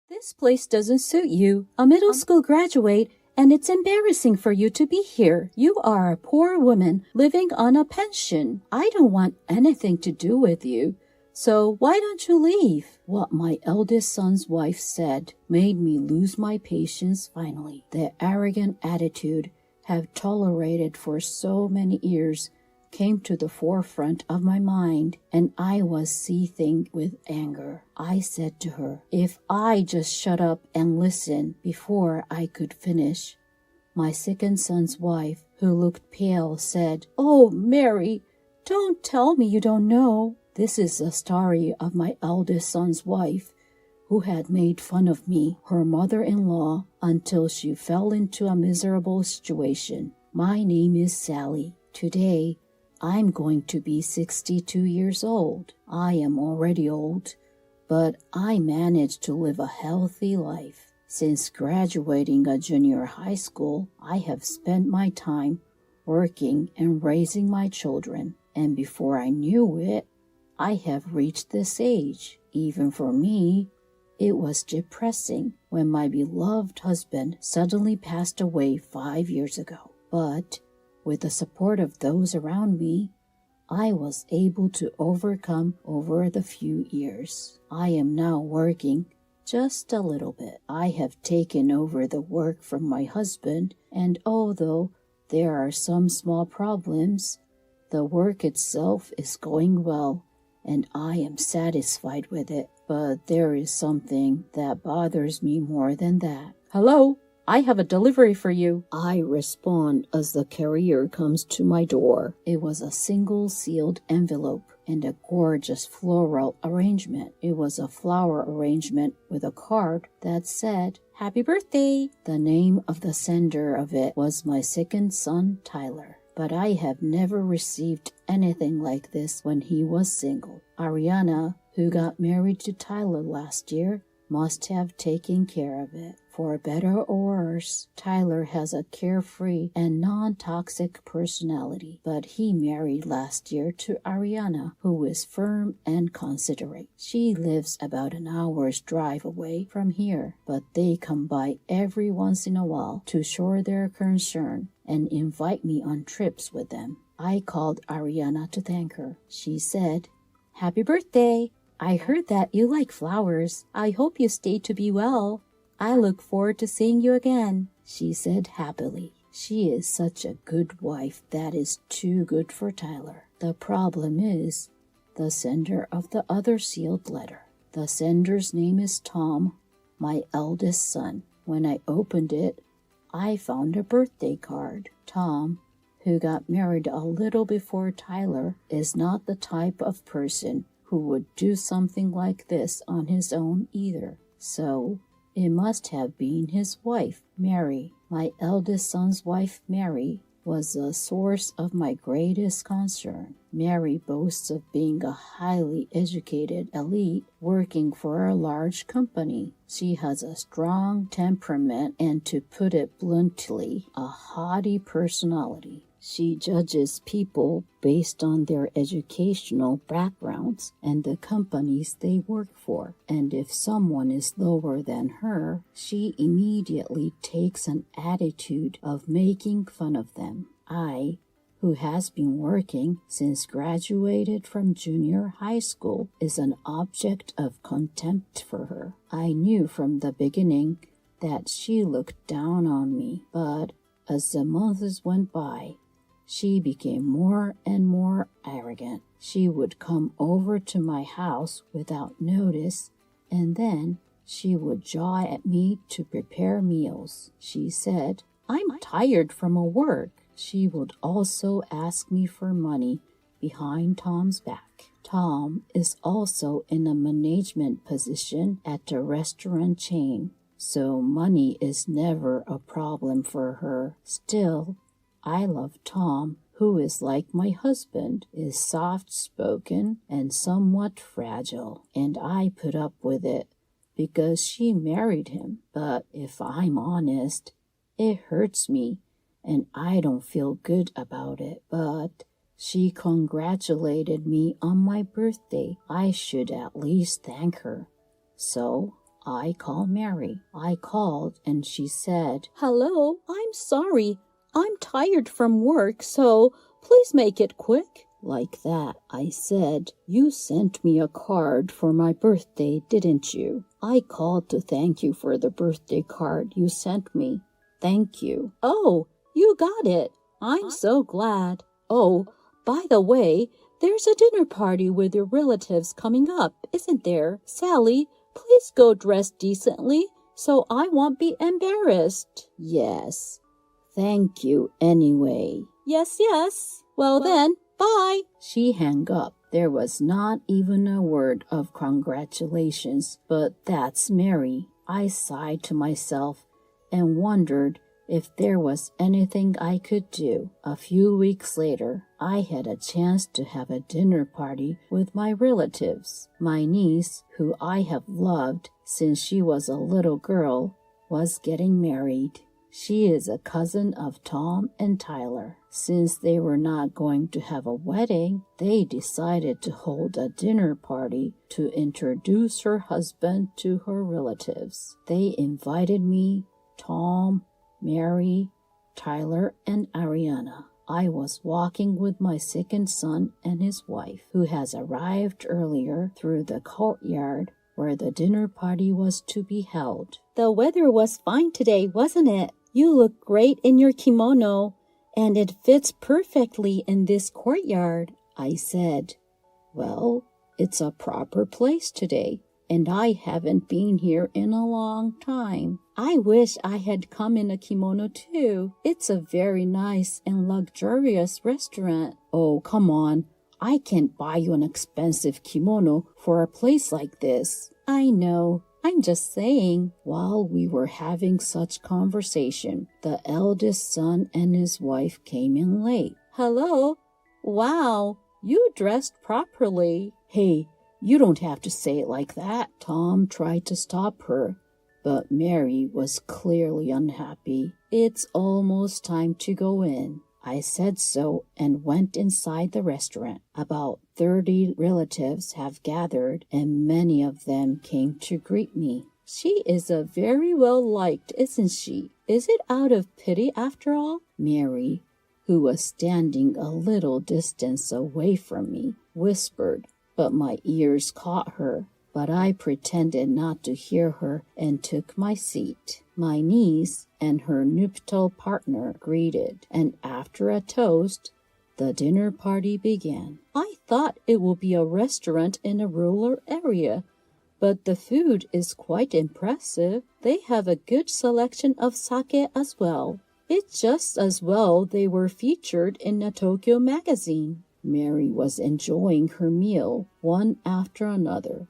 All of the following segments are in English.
This place doesn't suit you, a middle school graduate, and it's embarrassing for you to be here. You are a poor woman living on a pension. I don't want anything to do with you. So why don't you leave? What my eldest son's wife said made me lose my patience finally. The arrogant attitude I've tolerated for so many years came to the forefront of my mind, and I was seething with anger. I said to her, if I just shut up and listen. Before I could finish, my second son's wife, who looked pale, said, "Oh, Mary, don't tell me you don't know." This is the story of my eldest son's wife, who had made fun of me, her mother-in-law, until she fell into a miserable situation. My name is Sally. Today, I'm going to be 62 years old. I am already old, but I managed to live a healthy life. Since graduating a junior high school, I have spent my time working and raising my children, and before I knew it, I have reached this age. Even for me, it was depressing when my beloved husband suddenly passed away 5 years ago. But with the support of those around me, I was able to overcome over the few years. I am now working just a little bit. I have taken over the work from my husband, and although there are some small problems, the work itself is going well, and I am satisfied with it. But there is something that bothers me more than that. "Hello, I have a delivery for you." I respond as the carrier comes to my door. It was a single sealed envelope and a gorgeous floral arrangement. It was a flower arrangement with a card that said, "Happy birthday." The name of the sender of it was my second son, Tyler. But I have never received anything like this when he was single. Ariana, who got married to Tyler last year, must have taken care of it. For better or worse, Tyler has a carefree and non-toxic personality, but he married last year to Ariana, who is firm and considerate. She lives about an hour's drive away from here, but they come by every once in a while to show their concern and invite me on trips with them. I called Ariana to thank her. She said, "Happy birthday! I heard that you like flowers. I hope you stay to be well. I look forward to seeing you again," she said happily. She is such a good wife that is too good for Tyler. The problem is the sender of the other sealed letter. The sender's name is Tom, my eldest son. When I opened it, I found a birthday card. Tom, who got married a little before Tyler, is not the type of person who would do something like this on his own either. So it must have been his wife, Mary. My eldest son's wife, Mary, was the source of my greatest concern. Mary boasts of being a highly educated elite working for a large company. She has a strong temperament and, to put it bluntly, a haughty personality. She judges people based on their educational backgrounds and the companies they work for. And if someone is lower than her, she immediately takes an attitude of making fun of them. I, who has been working since graduated from junior high school, is an object of contempt for her. I knew from the beginning that she looked down on me, but as the months went by, she became more and more arrogant. She would come over to my house without notice, and then she would jaw at me to prepare meals. She said, "I'm tired from work." She would also ask me for money behind Tom's back. Tom is also in a management position at a restaurant chain, so money is never a problem for her. Still, I love Tom, who is like my husband, is soft-spoken and somewhat fragile, and I put up with it because she married him. But if I'm honest, it hurts me, and I don't feel good about it. But she congratulated me on my birthday. I should at least thank her. So I call Mary. I called and she said, "Hello, I'm sorry. I'm tired from work, so please make it quick." Like that, I said, "You sent me a card for my birthday, didn't you? I called to thank you for the birthday card you sent me. Thank you." "Oh, you got it. I'm so glad. Oh, by the way, there's a dinner party with your relatives coming up, isn't there? Sally, please go dressed decently so I won't be embarrassed." "Yes. Thank you anyway." Yes. Well then, bye." She hung up. There was not even a word of congratulations, but that's Mary. I sighed to myself and wondered if there was anything I could do. A few weeks later, I had a chance to have a dinner party with my relatives. My niece, who I have loved since she was a little girl, was getting married. She is a cousin of Tom and Tyler. Since they were not going to have a wedding, they decided to hold a dinner party to introduce her husband to her relatives. They invited me, Tom, Mary, Tyler, and Ariana. I was walking with my second son and his wife, who has arrived earlier, through the courtyard where the dinner party was to be held. The weather was fine today, wasn't it? You look great in your kimono, and it fits perfectly in this courtyard, I said. Well, it's a proper place today, and I haven't been here in a long time. I wish I had come in a kimono too. It's a very nice and luxurious restaurant. Oh, come on. I can't buy you an expensive kimono for a place like this. I know. I'm just saying. While we were having such conversation, the eldest son and his wife came in late. Hello? Wow, you dressed properly. Hey, you don't have to say it like that. Tom tried to stop her, but Mary was clearly unhappy. It's almost time to go in. I said so and went inside the restaurant. About 30 relatives have gathered, and many of them came to greet me. She is a very well liked, isn't she? Is it out of pity after all? Mary, who was standing a little distance away from me, whispered, but my ears caught her. But I pretended not to hear her and took my seat. My niece and her nuptial partner greeted, and after a toast, the dinner party began. I thought it would be a restaurant in a rural area, but the food is quite impressive. They have a good selection of sake as well. It's just as well they were featured in a Tokyo magazine. Mary was enjoying her meal one after another,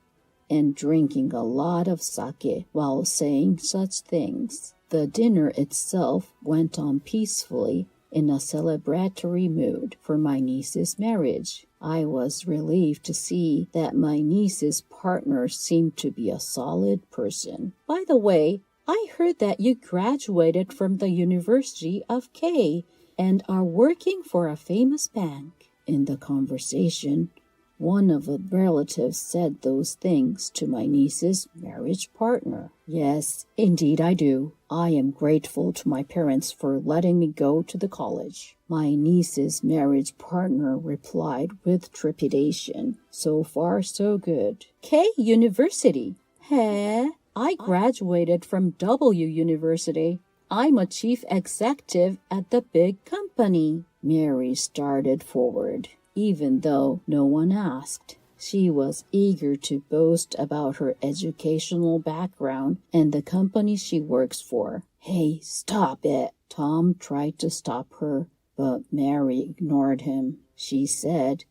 and drinking a lot of sake while saying such things. The dinner itself went on peacefully in a celebratory mood for my niece's marriage. I was relieved to see that my niece's partner seemed to be a solid person. By the way, I heard that you graduated from the University of K and are working for a famous bank. In the conversation, one of the relatives said those things to my niece's marriage partner. Yes, indeed I do. I am grateful to my parents for letting me go to the college. My niece's marriage partner replied with trepidation. So far, so good. K University? Heh? I graduated from W University. I'm a chief executive at the big company. Mary started forward. Even though no one asked. She was eager to boast about her educational background and the company she works for. Hey, stop it! Tom tried to stop her, but Mary ignored him. She said,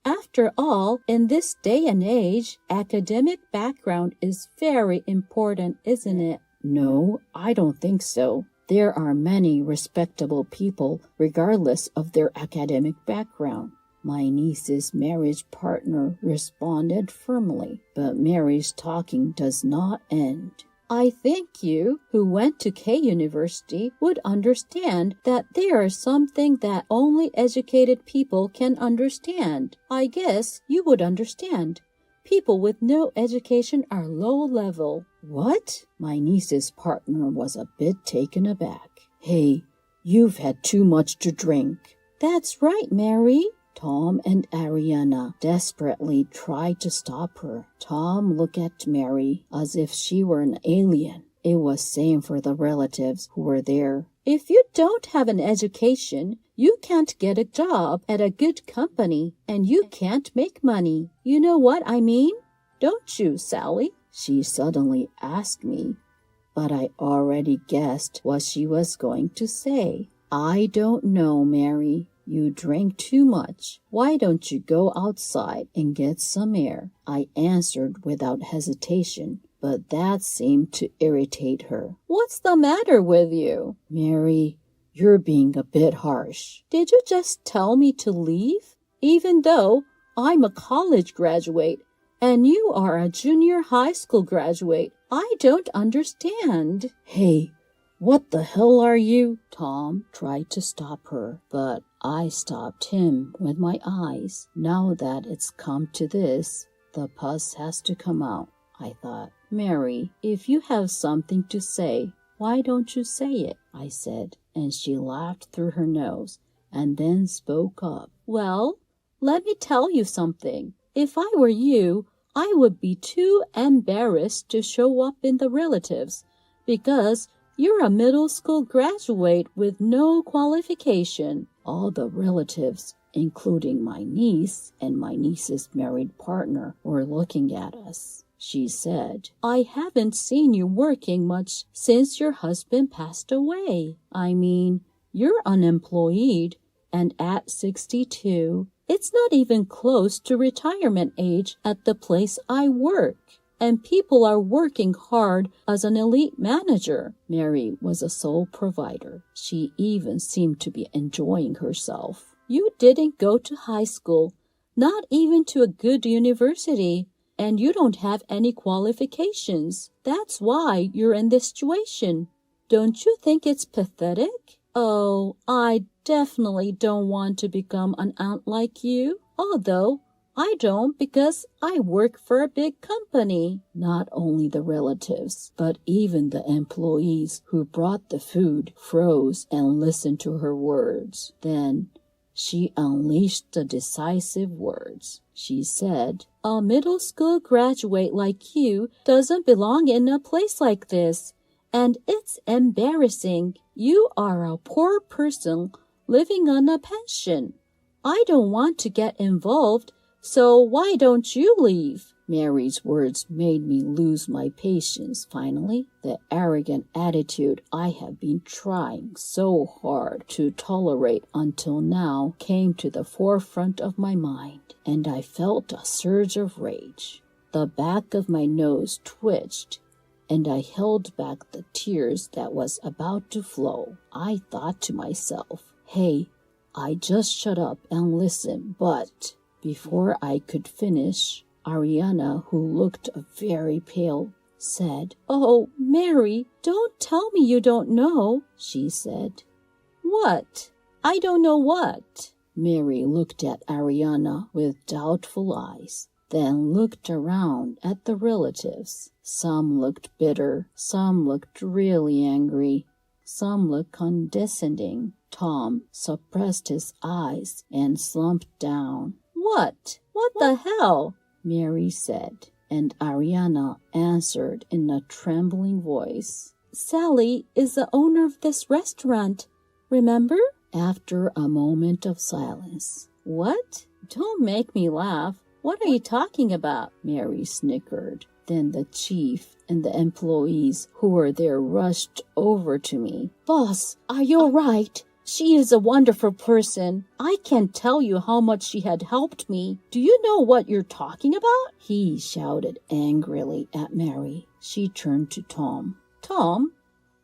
After all, in this day and age, academic background is very important, isn't it? No, I don't think so. There are many respectable people regardless of their academic background. My niece's marriage partner responded firmly, but Mary's talking does not end. I think you, who went to K University, would understand that there is something that only educated people can understand. I guess you would understand. People with no education are low level. What? My niece's partner was a bit taken aback. Hey, you've had too much to drink. That's right, Mary. Tom and Ariana desperately tried to stop her. Tom looked at Mary as if she were an alien. It was same for the relatives who were there. If you don't have an education, you can't get a job at a good company, and you can't make money. You know what I mean? Don't you, Sally? She suddenly asked me, but I already guessed what she was going to say. I don't know, Mary. You drank too much. Why don't you go outside and get some air? I answered without hesitation, but that seemed to irritate her. What's the matter with you? Mary, you're being a bit harsh. Did you just tell me to leave? Even though I'm a college graduate and you are a junior high school graduate, I don't understand. Hey, what the hell are you? Tom tried to stop her, but I stopped him with my eyes. Now that it's come to this, the pus has to come out, I thought. Mary, if you have something to say, why don't you say it? I said, and she laughed through her nose and then spoke up. Well, let me tell you something. If I were you, I would be too embarrassed to show up in the relatives because you're a middle school graduate with no qualification. All the relatives, including my niece and my niece's married partner, were looking at us. She said, I haven't seen you working much since your husband passed away. I mean, you're unemployed, and at 62, it's not even close to retirement age at the place I work. And people are working hard as an elite manager. Mary was a sole provider. She even seemed to be enjoying herself. You didn't go to high school, not even to a good university, and you don't have any qualifications. That's why you're in this situation. Don't you think it's pathetic? Oh, I definitely don't want to become an aunt like you, although I don't because I work for a big company. Not only the relatives, but even the employees who brought the food froze and listened to her words. Then she unleashed the decisive words. She said, a middle school graduate like you doesn't belong in a place like this, and it's embarrassing. You are a poor person living on a pension. I don't want to get involved. So why don't you leave? Mary's words made me lose my patience finally. The arrogant attitude I have been trying so hard to tolerate until now came to the forefront of my mind, and I felt a surge of rage. The back of my nose twitched, and I held back the tears that was about to flow. I thought to myself, hey, I just shut up and listen, but before I could finish, Ariana, who looked very pale, said, Oh, Mary, don't tell me you don't know, she said. What? I don't know what? Mary looked at Ariana with doubtful eyes, then looked around at the relatives. Some looked bitter, some looked really angry, some looked condescending. Tom suppressed his eyes and slumped down. What? What the hell? Mary said, and Ariana answered in a trembling voice. Sally is the owner of this restaurant, remember? After a moment of silence. What? Don't make me laugh. What are you talking about? Mary snickered. Then the chief and the employees who were there rushed over to me. Boss, are you all right? She is a wonderful person. I can't tell you how much she had helped me. Do you know what you're talking about? He shouted angrily at Mary. She turned to Tom. Tom,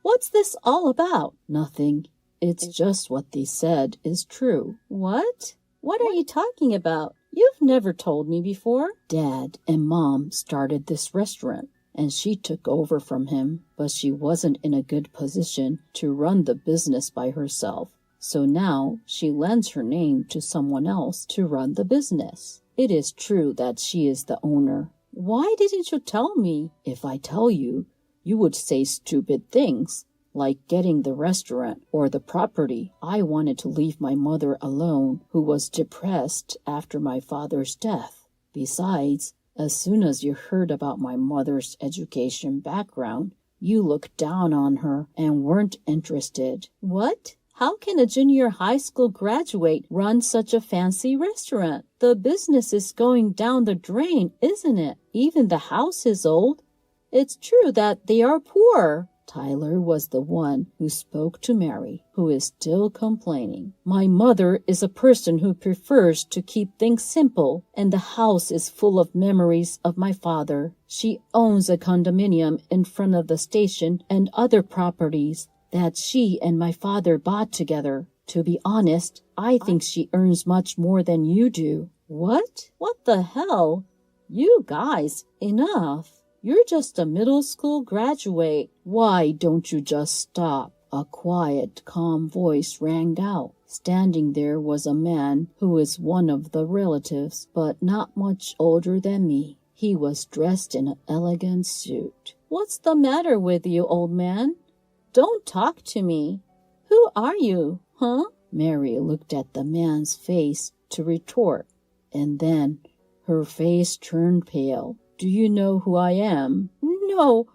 what's this all about? Nothing. It's just what they said is true. What? What are you talking about? You've never told me before. Dad and Mom started this restaurant, and she took over from him, but she wasn't in a good position to run the business by herself. So now she lends her name to someone else to run the business. It is true that she is the owner. Why didn't you tell me? If I tell you, you would say stupid things, like getting the restaurant or the property. I wanted to leave my mother alone, who was depressed after my father's death. Besides, as soon as you heard about my mother's education background, you looked down on her and weren't interested. What? How can a junior high school graduate run such a fancy restaurant? The business is going down the drain, isn't it? Even the house is old. It's true that they are poor. Tyler was the one who spoke to Mary, who is still complaining. My mother is a person who prefers to keep things simple, and the house is full of memories of my father. She owns a condominium in front of the station and other properties that she and my father bought together. To be honest, I think she earns much more than you do. What? What the hell? You guys, enough. You're just a middle school graduate. Why don't you just stop? A quiet, calm voice rang out. Standing there was a man who is one of the relatives, but not much older than me. He was dressed in an elegant suit. What's the matter with you, old man? Don't talk to me. Who are you, huh? Mary looked at the man's face to retort, and then her face turned pale. Do you know who I am? No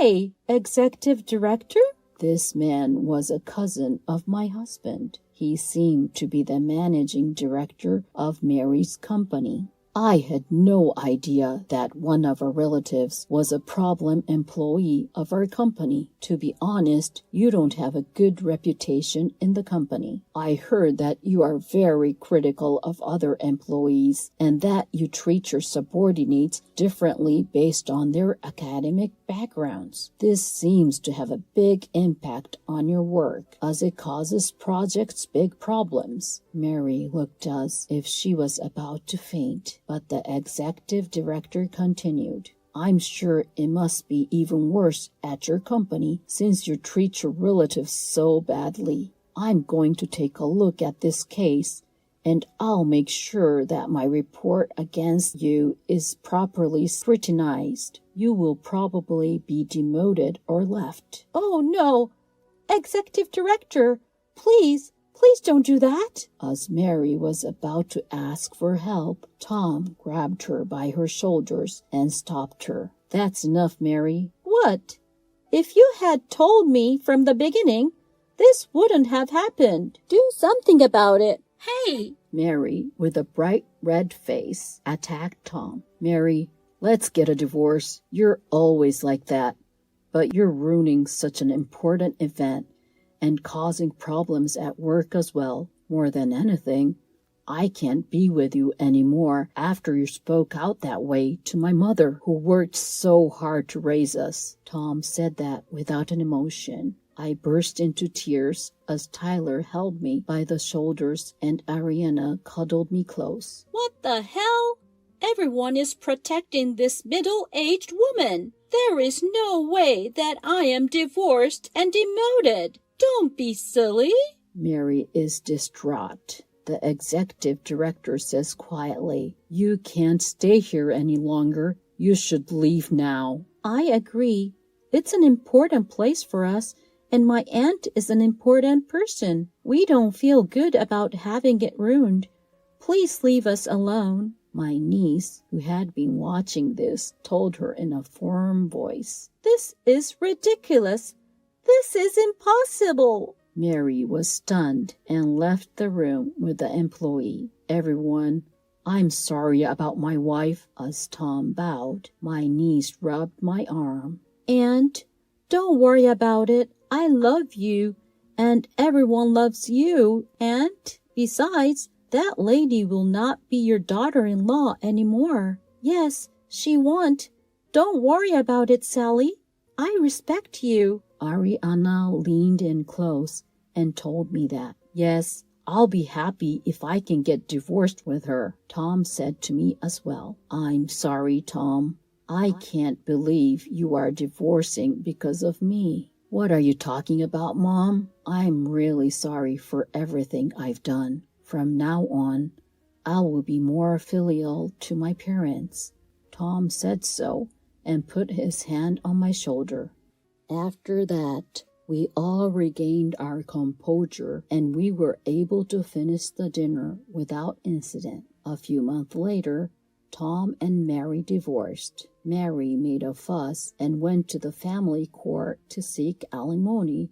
way. Executive director? This man was a cousin of my husband. He seemed to be the managing director of Mary's company. I had no idea that one of our relatives was a problem employee of our company. To be honest, you don't have a good reputation in the company. I heard that you are very critical of other employees and that you treat your subordinates differently based on their academic backgrounds. This seems to have a big impact on your work, as it causes projects big problems. Mary looked as if she was about to faint, but the executive director continued. I'm sure it must be even worse at your company since you treat your relatives so badly. I'm going to take a look at this case, and I'll make sure that my report against you is properly scrutinized. You will probably be demoted or left. Oh no! Executive Director, please don't do that. As Mary was about to ask for help, Tom grabbed her by her shoulders and stopped her. That's enough, Mary. What? If you had told me from the beginning, this wouldn't have happened. Do something about it. Hey! Mary, with a bright red face, attacked Tom. Mary, let's get a divorce. You're always like that. But you're ruining such an important event and causing problems at work as well. More than anything, I can't be with you anymore after you spoke out that way to my mother, who worked so hard to raise us. Tom said that without an emotion. I burst into tears as Tyler held me by the shoulders and Ariana cuddled me close. What the hell? Everyone is protecting this middle-aged woman. There is no way that I am divorced and demoted. Don't be silly. Mary is distraught. The executive director says quietly, You can't stay here any longer. You should leave now. I agree. It's an important place for us, and my aunt is an important person. We don't feel good about having it ruined. Please leave us alone. My niece, who had been watching this, told her in a firm voice. This is ridiculous. This is impossible. Mary was stunned and left the room with the employee. Everyone, I'm sorry about my wife. As Tom bowed, my niece rubbed my arm. Aunt, don't worry about it. I love you, and everyone loves you, Aunt. Besides, that lady will not be your daughter-in-law anymore. Yes, she won't. Don't worry about it, Sally. I respect you. Ariana leaned in close and told me that. Yes, I'll be happy if I can get divorced with her, Tom said to me as well. I'm sorry, Tom. I can't believe you are divorcing because of me. What are you talking about, Mom? I'm really sorry for everything I've done. From now on, I will be more filial to my parents. Tom said so and put his hand on my shoulder. After that, we all regained our composure and we were able to finish the dinner without incident. A few months later, Tom and Mary divorced. Mary made a fuss and went to the family court to seek alimony,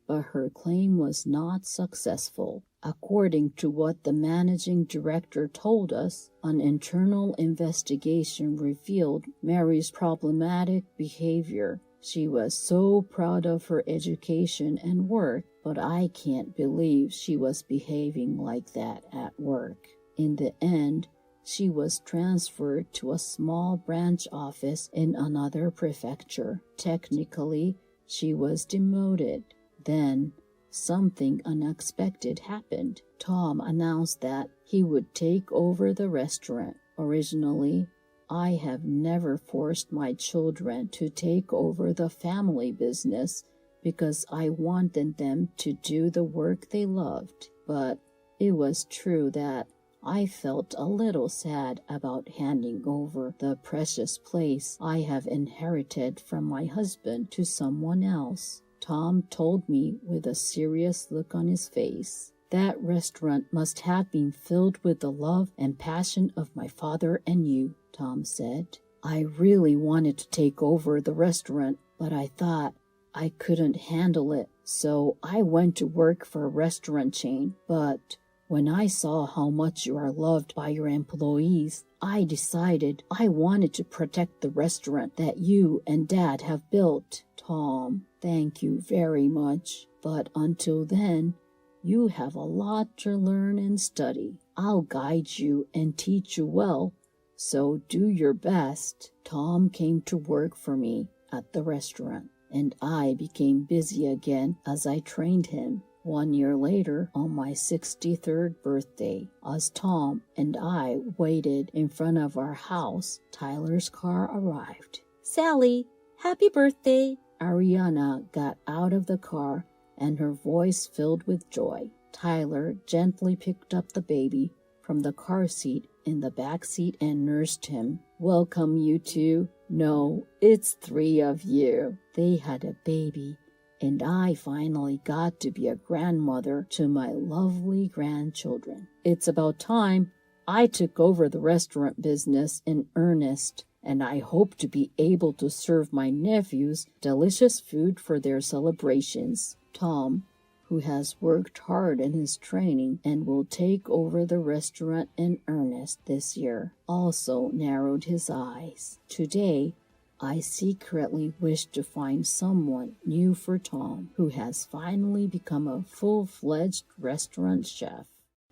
but her claim was not successful. According to what the managing director told us, an internal investigation revealed Mary's problematic behavior. She was so proud of her education and work, but I can't believe she was behaving like that at work. In the end, she was transferred to a small branch office in another prefecture. Technically, she was demoted. Then, something unexpected happened. Tom announced that he would take over the restaurant. Originally, I have never forced my children to take over the family business because I wanted them to do the work they loved. But it was true that I felt a little sad about handing over the precious place I have inherited from my husband to someone else. Tom told me with a serious look on his face. That restaurant must have been filled with the love and passion of my father and you, Tom said. I really wanted to take over the restaurant, but I thought I couldn't handle it, so I went to work for a restaurant chain. But when I saw how much you are loved by your employees, I decided I wanted to protect the restaurant that you and Dad have built. Tom, thank you very much. But until then, you have a lot to learn and study. I'll guide you and teach you well, so do your best. Tom came to work for me at the restaurant, and I became busy again as I trained him. 1 year later, on my 63rd birthday, as Tom and I waited in front of our house, Tyler's car arrived. Sally, happy birthday! Ariana got out of the car and her voice filled with joy. Tyler gently picked up the baby from the car seat in the back seat and nursed him. Welcome, you two. No, it's 3 of you. They had a baby, and I finally got to be a grandmother to my lovely grandchildren. It's about time I took over the restaurant business in earnest, and I hope to be able to serve my nephews delicious food for their celebrations. Tom, who has worked hard in his training and will take over the restaurant in earnest this year, also narrowed his eyes. Today, I secretly wish to find someone new for Tom, who has finally become a full-fledged restaurant chef.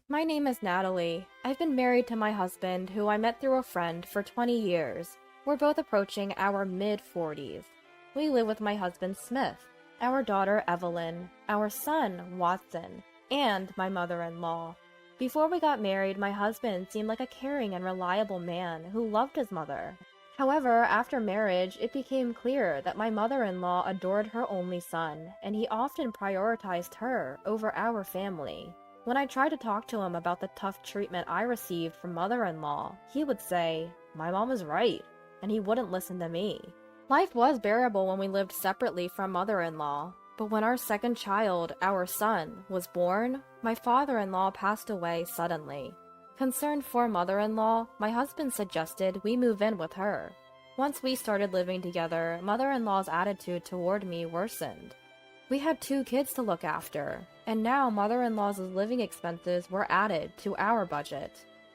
My name is Natalie. I've been married to my husband, who I met through a friend, for 20 years. We're both approaching our mid-40s. We live with my husband, Smith, our daughter, Evelyn, our son, Watson, and my mother-in-law. Before we got married, my husband seemed like a caring and reliable man who loved his mother. However, after marriage, it became clear that my mother-in-law adored her only son, and he often prioritized her over our family. When I tried to talk to him about the tough treatment I received from mother-in-law, he would say, "My mom is right," and he wouldn't listen to me. Life was bearable when we lived separately from mother-in-law, but when our second child, our son, was born, my father-in-law passed away suddenly. Concerned for mother-in-law, my husband suggested we move in with her. Once we started living together, mother-in-law's attitude toward me worsened. We had 2 kids to look after, and now mother-in-law's living expenses were added to our budget.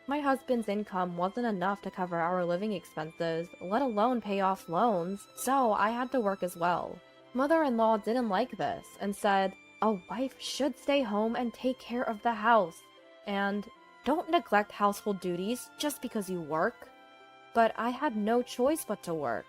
My husband's income wasn't enough to cover our living expenses, let alone pay off loans, so I had to work as well. Mother-in-law didn't like this and said, "A wife should stay home and take care of the house," and "don't neglect household duties just because you work." But I had no choice but to work.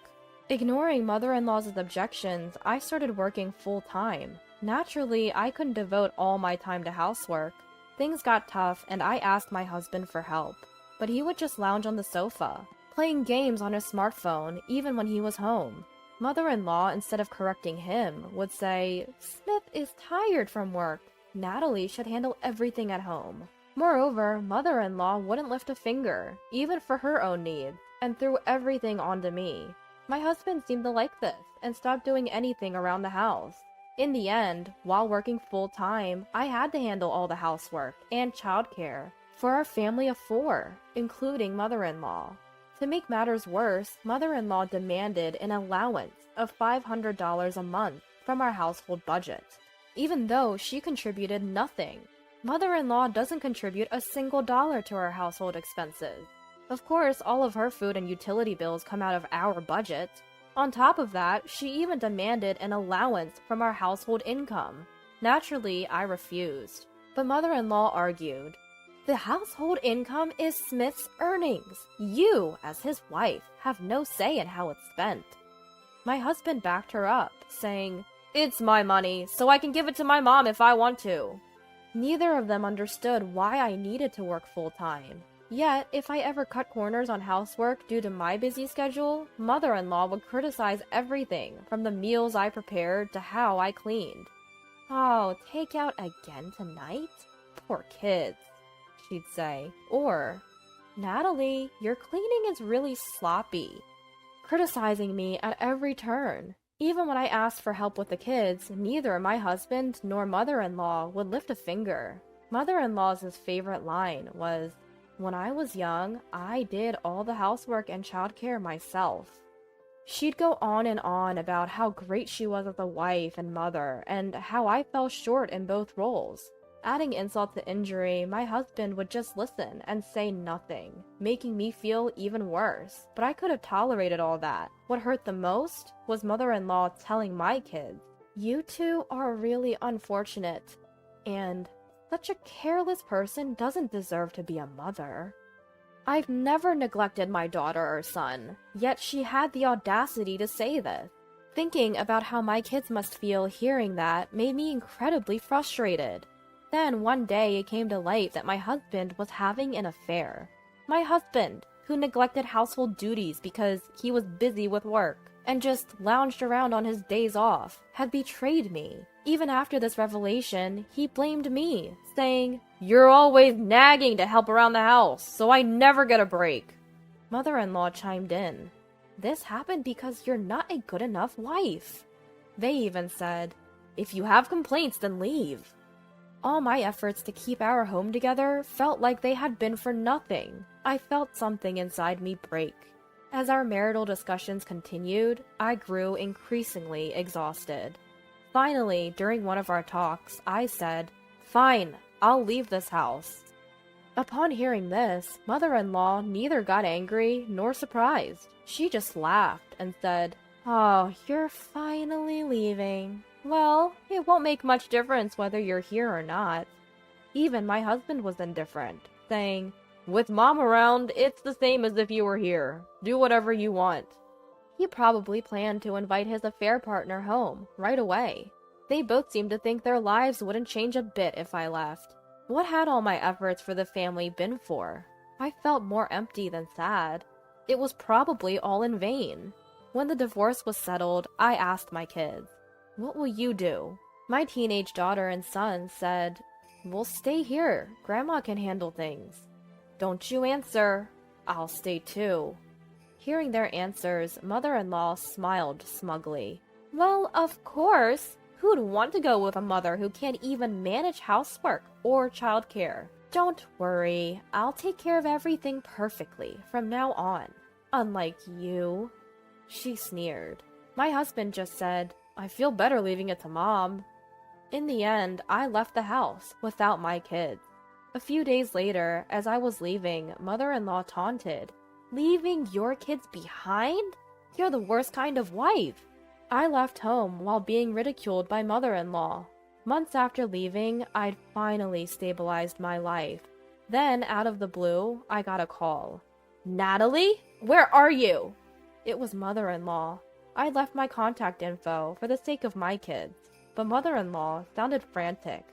Ignoring mother-in-law's objections, I started working full-time. Naturally, I couldn't devote all my time to housework. Things got tough, and I asked my husband for help, but he would just lounge on the sofa, playing games on his smartphone even when he was home. Mother-in-law, instead of correcting him, would say, "Smith is tired from work. Natalie should handle everything at home." Moreover, mother-in-law wouldn't lift a finger, even for her own needs, and threw everything onto me. My husband seemed to like this, and stopped doing anything around the house. In the end, while working full-time, I had to handle all the housework and childcare for our family of 4, including mother-in-law. To make matters worse, mother-in-law demanded an allowance of $500 a month from our household budget, even though she contributed nothing. Mother-in-law doesn't contribute a single dollar to our household expenses. Of course, all of her food and utility bills come out of our budget. On top of that, she even demanded an allowance from our household income. Naturally, I refused, but mother-in-law argued, "The household income is Smith's earnings. You, as his wife, have no say in how it's spent." My husband backed her up, saying, "It's my money, so I can give it to my mom if I want to." Neither of them understood why I needed to work full-time. Yet, if I ever cut corners on housework due to my busy schedule, mother-in-law would criticize everything from the meals I prepared to how I cleaned. "Oh, take out again tonight? Poor kids," she'd say. Or, "Natalie, your cleaning is really sloppy," criticizing me at every turn. Even when I asked for help with the kids, neither my husband nor mother-in-law would lift a finger. Mother-in-law's favorite line was, "When I was young, I did all the housework and childcare myself." She'd go on and on about how great she was as a wife and mother, and how I fell short in both roles. Adding insult to injury, my husband would just listen and say nothing, making me feel even worse. But I could have tolerated all that. What hurt the most was mother-in-law telling my kids, "You two are really unfortunate," and "Such a careless person doesn't deserve to be a mother." I've never neglected my daughter or son, yet she had the audacity to say this. Thinking about how my kids must feel hearing that made me incredibly frustrated. Then one day it came to light that my husband was having an affair. My husband, who neglected household duties because he was busy with work and just lounged around on his days off, had betrayed me. Even after this revelation, he blamed me, saying, "You're always nagging to help around the house, so I never get a break." Mother-in-law chimed in, "This happened because you're not a good enough wife." They even said, "If you have complaints, then leave." All my efforts to keep our home together felt like they had been for nothing. I felt something inside me break. As our marital discussions continued, I grew increasingly exhausted. Finally, during one of our talks, I said, "Fine, I'll leave this house." Upon hearing this, mother-in-law neither got angry nor surprised. She just laughed and said, "Oh, you're finally leaving. Well, it won't make much difference whether you're here or not." Even my husband was indifferent, saying, "With Mom around, it's the same as if you were here. Do whatever you want." He probably planned to invite his affair partner home right away. They both seemed to think their lives wouldn't change a bit if I left. What had all my efforts for the family been for? I felt more empty than sad. It was probably all in vain. When the divorce was settled, I asked my kids, "What will you do?" My teenage daughter and son said, "We'll stay here. Grandma can handle things." "Don't you answer. I'll stay too." Hearing their answers, mother-in-law smiled smugly. "Well, of course. Who'd want to go with a mother who can't even manage housework or childcare? Don't worry. I'll take care of everything perfectly from now on. Unlike you." She sneered. My husband just said, "I feel better leaving it to Mom." In the end, I left the house without my kids. A few days later, as I was leaving, mother-in-law taunted, "Leaving your kids behind? You're the worst kind of wife." I left home while being ridiculed by mother-in-law. Months after leaving, I'd finally stabilized my life. Then, out of the blue, I got a call. "Natalie? Where are you?" It was mother-in-law. I left my contact info for the sake of my kids, but mother-in-law sounded frantic.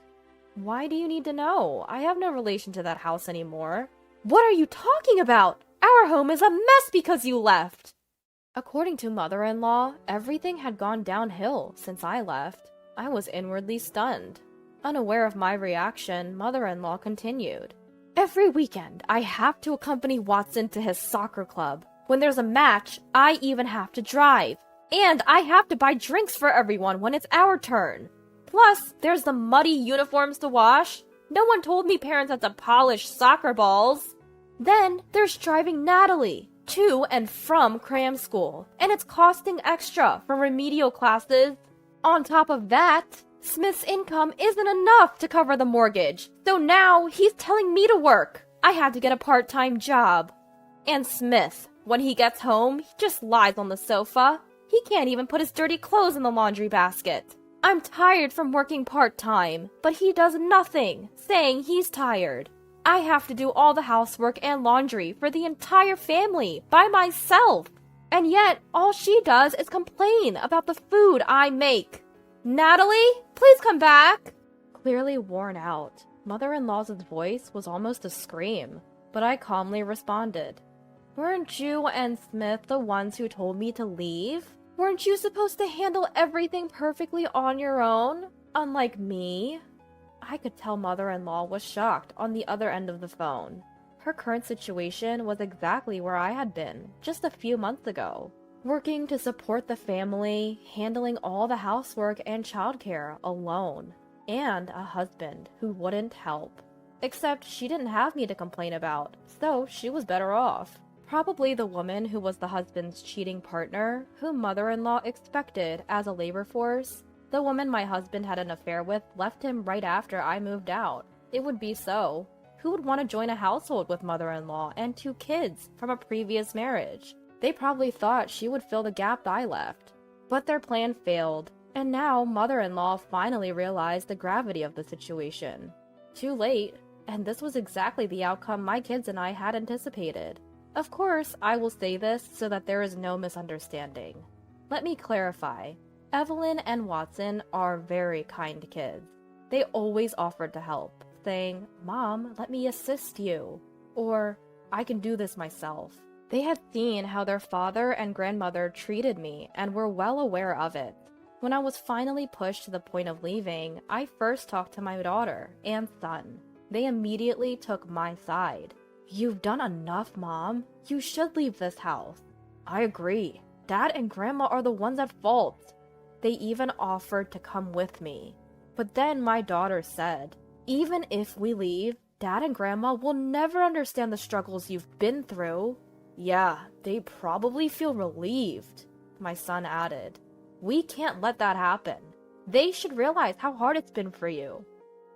"Why do you need to know? I have no relation to that house anymore." "What are you talking about? Our home is a mess because you left." According to mother-in-law, everything had gone downhill since I left. I was inwardly stunned. Unaware of my reaction, mother-in-law continued. Every weekend, I have to accompany Watson to his soccer club. When there's a match, I even have to drive. And I have to buy drinks for everyone when it's our turn. Plus, there's the muddy uniforms to wash. No one told me parents had to polish soccer balls. Then there's driving Natalie to and from cram school, and it's costing extra for remedial classes. On top of that, Smith's income isn't enough to cover the mortgage, so now he's telling me to work. I had to get a part-time job. And Smith, when he gets home, he just lies on the sofa. He can't even put his dirty clothes in the laundry basket. I'm tired from working part-time, but he does nothing, saying he's tired. I have to do all the housework and laundry for the entire family by myself. And yet, all she does is complain about the food I make. Natalie, please come back. Clearly worn out, mother-in-law's voice was almost a scream, but I calmly responded. Weren't you and Smith the ones who told me to leave? Weren't you supposed to handle everything perfectly on your own, unlike me? I could tell mother-in-law was shocked on the other end of the phone. Her current situation was exactly where I had been just a few months ago, working to support the family, handling all the housework and childcare alone, and a husband who wouldn't help. Except she didn't have me to complain about, so she was better off. Probably the woman who was the husband's cheating partner, whom mother-in-law expected as a labor force. The woman my husband had an affair with left him right after I moved out. It would be so. Who would want to join a household with mother-in-law and 2 kids from a previous marriage? They probably thought she would fill the gap I left. But their plan failed, and now mother-in-law finally realized the gravity of the situation. Too late, and this was exactly the outcome my kids and I had anticipated. Of course, I will say this so that there is no misunderstanding. Let me clarify. Evelyn and Watson are very kind kids. They always offered to help, saying, Mom, let me assist you, or I can do this myself. They had seen how their father and grandmother treated me and were well aware of it. When I was finally pushed to the point of leaving, I first talked to my daughter and son. They immediately took my side. You've done enough, Mom. You should leave this house. I agree. Dad and Grandma are the ones at fault. They even offered to come with me. But then my daughter said, even if we leave, Dad and Grandma will never understand the struggles you've been through. Yeah, they probably feel relieved, my son added. We can't let that happen. They should realize how hard it's been for you.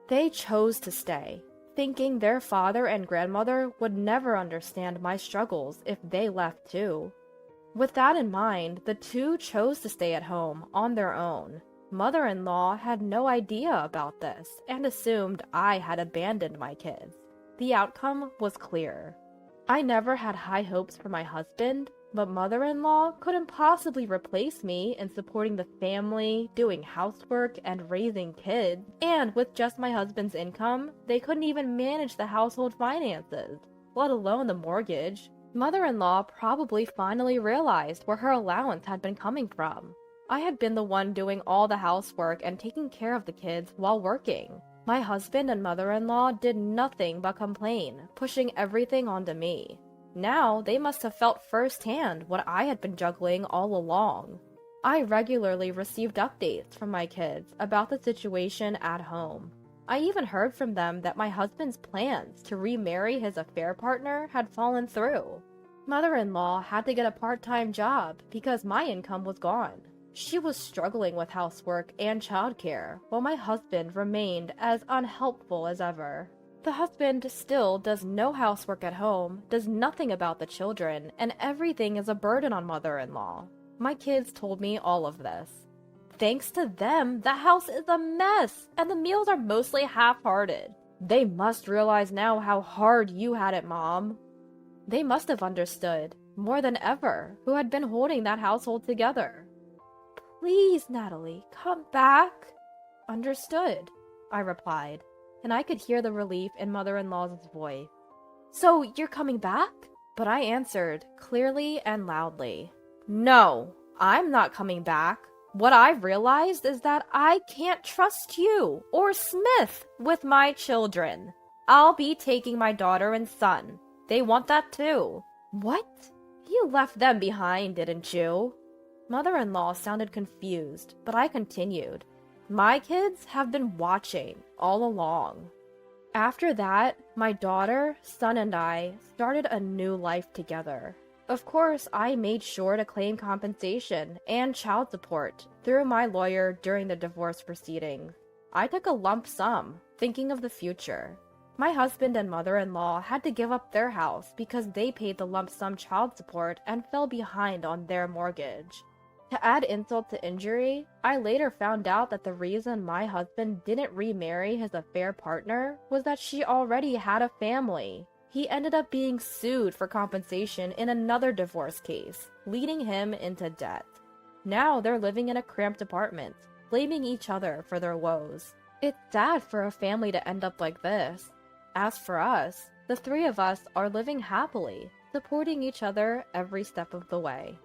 They chose to stay, thinking their father and grandmother would never understand my struggles if they left too. With that in mind, the 2 chose to stay at home on their own. Mother-in-law had no idea about this and assumed I had abandoned my kids. The outcome was clear. I never had high hopes for my husband, but mother-in-law couldn't possibly replace me in supporting the family, doing housework, and raising kids. And with just my husband's income, they couldn't even manage the household finances, let alone the mortgage. Mother-in-law probably finally realized where her allowance had been coming from. I had been the one doing all the housework and taking care of the kids while working. My husband and mother-in-law did nothing but complain, pushing everything onto me. Now they must have felt firsthand what I had been juggling all along. I regularly received updates from my kids about the situation at home. I even heard from them that my husband's plans to remarry his affair partner had fallen through. Mother-in-law had to get a part-time job because my income was gone. She was struggling with housework and childcare, while my husband remained as unhelpful as ever. The husband still does no housework at home, does nothing about the children, and everything is a burden on mother-in-law. My kids told me all of this. Thanks to them, the house is a mess, and the meals are mostly half-hearted. They must realize now how hard you had it, Mom. They must have understood, more than ever, who had been holding that household together. Please, Natalie, come back. Understood, I replied, and I could hear the relief in mother-in-law's voice. So you're coming back? But I answered, clearly and loudly. No, I'm not coming back. What I've realized is that I can't trust you or Smith with my children. I'll be taking my daughter and son. They want that too. What? You left them behind, didn't you? Mother-in-law sounded confused, but I continued. My kids have been watching all along. After that, my daughter, son, and I started a new life together. Of course, I made sure to claim compensation and child support through my lawyer during the divorce proceedings. I took a lump sum, thinking of the future. My husband and mother-in-law had to give up their house because they paid the lump sum child support and fell behind on their mortgage. To add insult to injury, I later found out that the reason my husband didn't remarry his affair partner was that she already had a family. He ended up being sued for compensation in another divorce case, leading him into debt. Now they're living in a cramped apartment, blaming each other for their woes. It's sad for a family to end up like this. As for us, the three of us are living happily, supporting each other every step of the way.